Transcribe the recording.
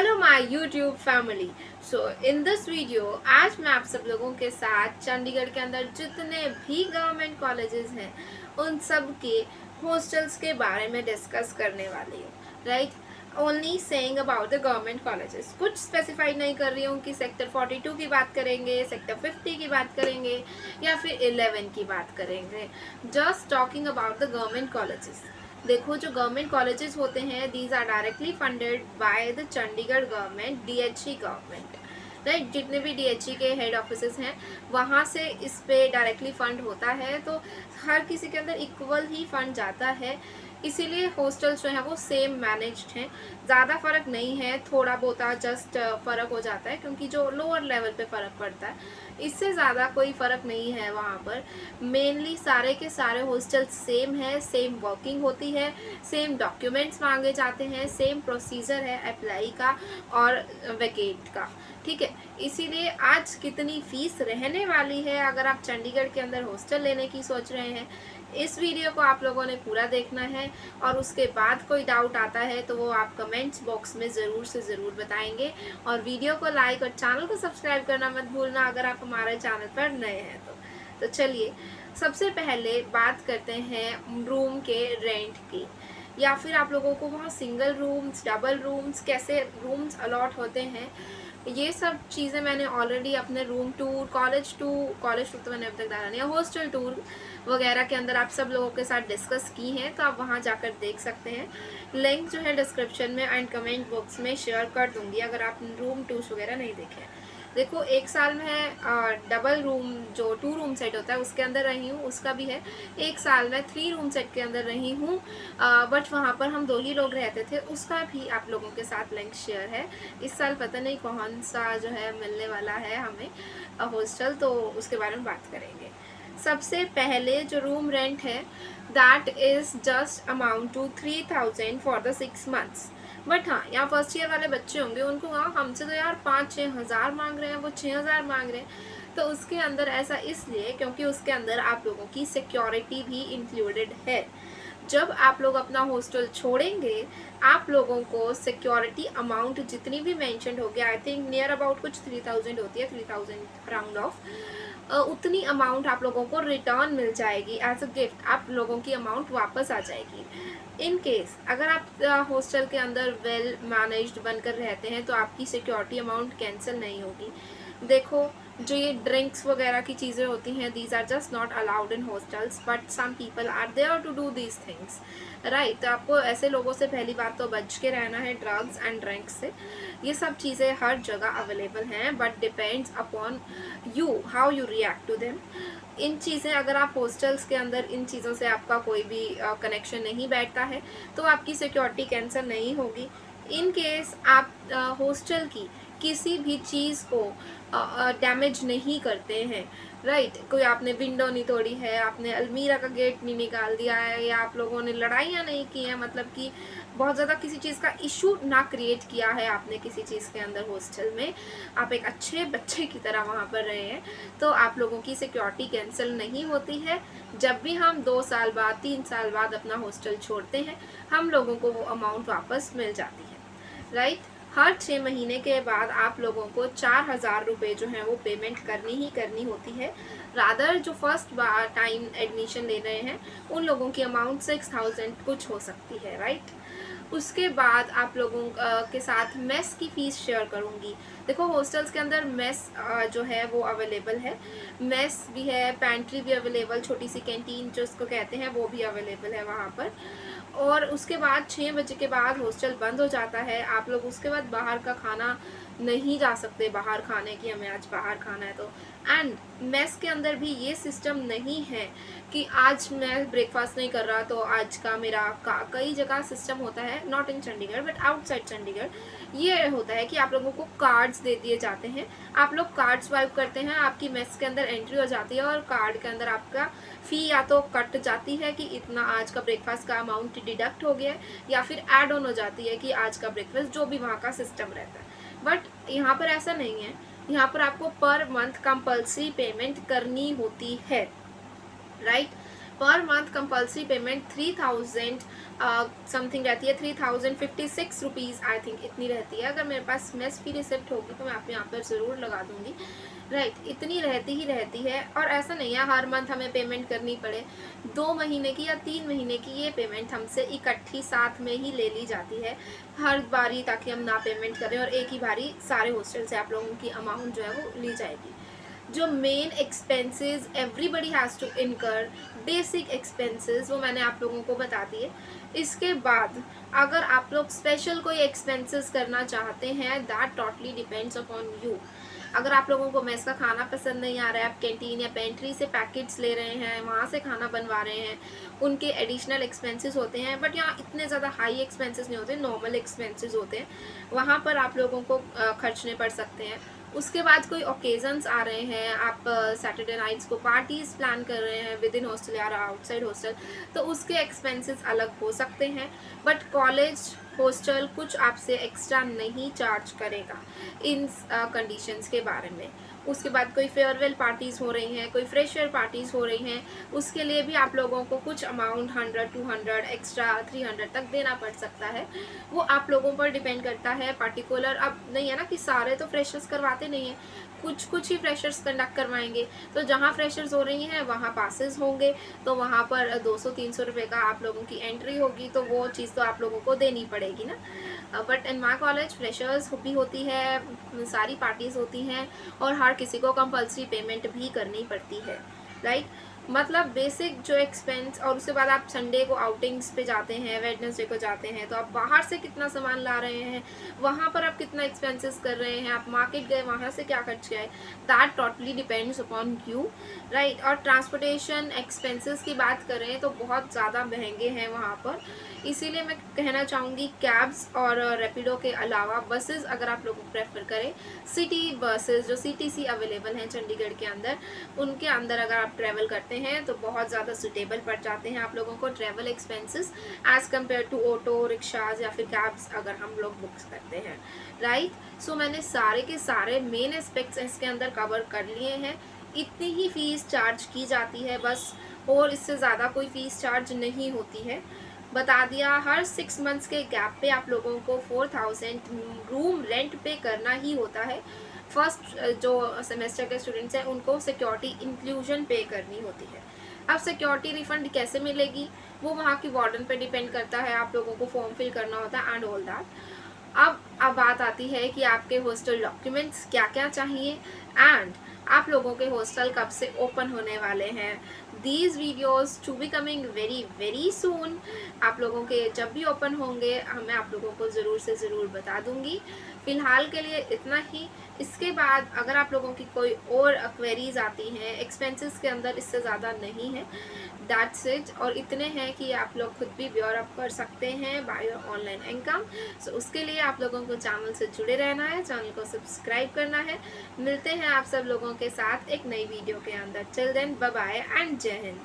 Hello my YouTube family. So in this video आज मैं आप सब लोगों के साथ चंडीगढ़ के अंदर जितने भी गवर्नमेंट कॉलेजेस हैं उन सब के हॉस्टल्स के बारे में डिस्कस करने वाली हूँ। Right, only saying about the government colleges, कुछ स्पेसिफाई नहीं कर रही हूँ कि सेक्टर 42 की बात करेंगे, सेक्टर 50 की बात करेंगे या फिर 11 की बात करेंगे। Just talking about the government colleges. देखो, जो गवर्नमेंट कॉलेजेस होते हैं these are directly funded by the Chandigarh government, DHE government. Right, जितने भी डीएचई के हेड ऑफिसेस हैं वहाँ से इस पे डायरेक्टली फंड होता है, तो हर किसी के अंदर इक्वल ही फंड जाता है। इसीलिए हॉस्टल्स जो है वो सेम मैनेज्ड हैं, ज़्यादा फ़र्क नहीं है, थोड़ा बहुत जस्ट फ़र्क हो जाता है क्योंकि जो लोअर लेवल पे फ़र्क पड़ता है, इससे ज़्यादा कोई फ़र्क नहीं है वहाँ पर। मेनली सारे के सारे हॉस्टल्स सेम है, सेम वर्किंग होती है, सेम डॉक्यूमेंट्स मांगे जाते हैं, सेम प्रोसीजर है अप्लाई का और वेकेट का। ठीक है, इसीलिए आज कितनी फ़ीस रहने वाली है अगर आप चंडीगढ़ के अंदर हॉस्टल लेने की सोच रहे हैं, इस वीडियो को आप लोगों ने पूरा देखना है। और उसके बाद कोई डाउट आता है तो वो आप कमेंट्स बॉक्स में ज़रूर से ज़रूर बताएंगे। और वीडियो को लाइक और चैनल को सब्सक्राइब करना मत भूलना अगर आप हमारे चैनल पर नए हैं तो चलिए सबसे पहले बात करते हैं रूम के रेंट की, या फिर आप लोगों को वहाँ सिंगल रूम्स, डबल रूम्स, कैसे रूम्स अलॉट होते हैं। ये सब चीज़ें मैंने ऑलरेडी अपने रूम टूर, कॉलेज टूर तो मैंने अब तक डाला नहीं है, हॉस्टल टूर वगैरह के अंदर आप सब लोगों के साथ डिस्कस की हैं, तो आप वहाँ जाकर देख सकते हैं। लिंक जो है डिस्क्रिप्शन में एंड कमेंट बॉक्स में शेयर कर दूँगी अगर आप रूम टूर्स वगैरह नहीं देखे। देखो, एक साल में डबल रूम जो 2 रूम सेट होता है उसके अंदर रही हूँ, उसका भी है। एक साल में 3 रूम सेट के अंदर रही हूँ, बट वहाँ पर हम 2 ही लोग रहते थे, उसका भी आप लोगों के साथ लिंक शेयर है। इस साल पता नहीं कौन सा जो है मिलने वाला है हमें हॉस्टल, तो उसके बारे में बात करेंगे। सबसे पहले जो रूम रेंट है that is just amount to 3000 for the 6 months. But हाँ, यहाँ फर्स्ट ईयर वाले बच्चे होंगे उनको हाँ हमसे तो यार 5-6 हज़ार मांग रहे हैं, वो 6 हज़ार मांग रहे हैं। तो उसके अंदर ऐसा इसलिए क्योंकि उसके अंदर आप लोगों की सिक्योरिटी भी इंक्लूडेड है। जब आप लोग अपना हॉस्टल छोड़ेंगे आप लोगों को सिक्योरिटी अमाउंट जितनी भी मेंशन होगी, आई थिंक नियर अबाउट कुछ 3000 होती है, 3000 राउंड ऑफ, उतनी अमाउंट आप लोगों को रिटर्न मिल जाएगी एज अ गिफ्ट। आप लोगों की अमाउंट वापस आ जाएगी। इन केस अगर आप हॉस्टल के अंदर वेल मैनेज्ड बनकर रहते हैं तो आपकी सिक्योरिटी अमाउंट कैंसिल नहीं होगी। देखो, जो ये ड्रिंक्स वगैरह की चीज़ें होती हैं these are just not allowed in hostels, but some people are there to do these things. Right, तो आपको ऐसे लोगों से पहली बात तो बच के रहना है, ड्रग्स एंड ड्रिंक्स से। ये सब चीज़ें हर जगह अवेलेबल हैं, but depends upon you how you react to them. इन चीज़ें अगर आप हॉस्टल्स के अंदर इन चीज़ों से आपका कोई भी कनेक्शन नहीं बैठता है तो आपकी सिक्योरिटी कैंसिल नहीं होगी। इन केस आप हॉस्टल की किसी भी चीज़ को डैमेज नहीं करते हैं, राइट, कोई आपने विंडो नहीं तोड़ी है, आपने अलमीरा का गेट नहीं निकाल दिया है, या आप लोगों ने लड़ाइयाँ नहीं की हैं, मतलब कि बहुत ज़्यादा किसी चीज़ का इशू ना क्रिएट किया है आपने किसी चीज़ के अंदर हॉस्टल में, आप एक अच्छे बच्चे की तरह वहाँ पर रहे हैं, तो आप लोगों की सिक्योरिटी कैंसिल नहीं होती है। जब भी हम 2 साल बाद, 3 साल बाद अपना हॉस्टल छोड़ते हैं हम लोगों को वो अमाउंट वापस मिल जाती है। राइट, हर 6 महीने के बाद आप लोगों को 4000 रुपये जो है वो पेमेंट करनी ही करनी होती है। रादर जो फर्स्ट बार टाइम एडमिशन ले रहे हैं उन लोगों की अमाउंट 6000 कुछ हो सकती है। राइट, उसके बाद आप लोगों के साथ मेस की फ़ीस शेयर करूँगी। देखो, हॉस्टल्स के अंदर मेस जो है वो अवेलेबल है, मेस भी है, पैंट्री भी अवेलेबल, छोटी सी कैंटीन जो इसको कहते हैं वो भी अवेलेबल है वहाँ पर। और उसके बाद 6 बजे के बाद हॉस्टल बंद हो जाता है, आप लोग उसके बाद बाहर का खाना नहीं जा सकते बाहर खाने की, हमें आज बाहर खाना है तो। एंड मेस के अंदर भी ये सिस्टम नहीं है कि आज मैं ब्रेकफास्ट नहीं कर रहा तो आज का मेरा कई जगह सिस्टम होता है, not in Chandigarh but outside Chandigarh, ये होता है कि आप लोगों को कार्ड्स दे दिए जाते हैं, आप लोग कार्ड स्वाइप करते हैं, आपकी मेस के अंदर एंट्री हो जाती है और कार्ड के अंदर आपका फ़ी या तो कट जाती है कि इतना आज का ब्रेकफास्ट का अमाउंट डिडक्ट हो गया है, या फिर ऐड ऑन हो जाती है कि आज का ब्रेकफास्ट, जो भी वहाँ का सिस्टम रहता है। बट यहाँ पर ऐसा नहीं है, यहाँ पर आपको पर मंथ कंपल्सरी पेमेंट करनी होती है। Right, per month compulsory payment 3000 something रहती है, 3056 रुपीज़ आई थिंक इतनी रहती है। अगर मेरे पास मेस फी रिसिप्ट होगी तो मैं आपको यहाँ पर ज़रूर लगा दूँगी। राइट, इतनी रहती ही रहती है। और ऐसा नहीं है हर मंथ हमें पेमेंट करनी पड़े, 2 महीने की या 3 महीने की ये पेमेंट हमसे इकट्ठी साथ में ही ले ली जाती है हर बारी, ताकि हम ना पेमेंट करें और एक ही बारी सारे हॉस्टल से आप लोगों की अमाउंट जो है वो ली जाएगी। जो main expenses everybody has to incur, basic expenses, वो मैंने आप लोगों को बता दिए। इसके बाद अगर आप लोग स्पेशल कोई एक्सपेंसेस करना चाहते हैं, that totally depends upon you. अगर आप लोगों को मेस का खाना पसंद नहीं आ रहा है, आप कैंटीन या पेंट्री से पैकेट्स ले रहे हैं, वहाँ से खाना बनवा रहे हैं, उनके एडिशनल एक्सपेंसेस होते हैं। बट यहाँ इतने ज़्यादा हाई एक्सपेंसेस नहीं होते, नॉर्मल एक्सपेंसेस होते हैं, वहाँ पर आप लोगों को खर्चने पड़ सकते हैं। उसके बाद कोई ओकेजन्स आ रहे हैं, आप सैटरडे नाइट्स को पार्टीज़ प्लान कर रहे हैं विद इन हॉस्टल या आउटसाइड हॉस्टल, तो उसके एक्सपेंसेस अलग हो सकते हैं। बट कॉलेज हॉस्टल कुछ आपसे एक्स्ट्रा नहीं चार्ज करेगा इन कंडीशंस के बारे में। उसके बाद कोई फेयरवेल पार्टीज़ हो रही हैं, कोई फ्रेशर पार्टीज़ हो रही हैं, उसके लिए भी आप लोगों को कुछ अमाउंट 100-200 एक्स्ट्रा 300 तक देना पड़ सकता है। वो आप लोगों पर डिपेंड करता है। पर्टिकुलर अब नहीं है ना कि सारे तो फ्रेशर्स करवाते नहीं हैं, कुछ कुछ ही फ्रेशर्स कंडक्ट करवाएंगे। तो जहाँ फ्रेशर्स हो रही हैं वहाँ पासेस होंगे, तो वहाँ पर 200-300 रुपये का आप लोगों की एंट्री होगी, तो वो चीज़ तो आप लोगों को देनी पड़ेगी ना। But in my college freshers भी होती है, सारी पार्टीज़ होती हैं, और हर किसी को कंपल्सरी पेमेंट भी करनी पड़ती है। राइट, मतलब बेसिक जो एक्सपेंस। और उसके बाद आप संडे को आउटिंग्स पे जाते हैं, वेडनेसडे को जाते हैं, तो आप बाहर से कितना सामान ला रहे हैं, वहाँ पर आप कितना एक्सपेंसेस कर रहे हैं, आप मार्केट गए वहाँ से क्या खर्च किया है, that totally depends upon you. Right, और ट्रांसपोर्टेशन एक्सपेंसेस की बात करें तो बहुत ज़्यादा महंगे हैं वहाँ पर। इसीलिए मैं कहना चाहूँगी कैब्स और रैपिडो के अलावा बसेस अगर आप लोग प्रेफर करें, सिटी बसेस जो CTC अवेलेबल हैं चंडीगढ़ के अंदर, उनके अंदर अगर आप ट्रैवल करते हैं तो बहुत ज़्यादा सुटेबल पड़ जाते हैं आप लोगों को travel expenses as compare to auto rickshaws या फिर कैब्स अगर हम लोग बुक करते हैं। राइट, सो मैंने सारे के सारे मेन एस्पेक्ट्स इसके अंदर कवर कर लिए हैं। इतनी ही फ़ीस चार्ज की जाती है बस, और इससे ज़्यादा कोई फ़ीस चार्ज नहीं होती है। बता दिया, हर 6 मंथ्स के गैप पे आप लोगों को 4000 रूम रेंट पे करना ही होता है। फर्स्ट जो सेमेस्टर के स्टूडेंट्स हैं उनको सिक्योरिटी इंक्लूजन पे करनी होती है। अब सिक्योरिटी रिफंड कैसे मिलेगी वो वहाँ की वार्डन पे डिपेंड करता है, आप लोगों को फॉर्म फिल करना होता है एंड ऑल दैट। अब बात आती है कि आपके हॉस्टल डॉक्यूमेंट्स क्या क्या चाहिए एंड आप लोगों के हॉस्टल कब से ओपन होने वाले हैं। These videos to be coming very very soon. आप लोगों के जब भी ओपन होंगे मैं आप लोगों को ज़रूर से ज़रूर बता दूंगी। फ़िलहाल के लिए इतना ही। इसके बाद अगर आप लोगों की कोई और क्वेरीज आती हैं, एक्सपेंसेस के अंदर इससे ज़्यादा नहीं है, दैट्स इट। और इतने हैं कि आप लोग खुद भी ब्योर अप कर सकते हैं बाय योर ऑनलाइन इनकम। सो उसके लिए आप लोगों को चैनल से जुड़े रहना है, चैनल को सब्सक्राइब करना है। मिलते हैं आप सब लोगों के साथ एक नई वीडियो के अंदर। Till then bye bye and Jai Hind.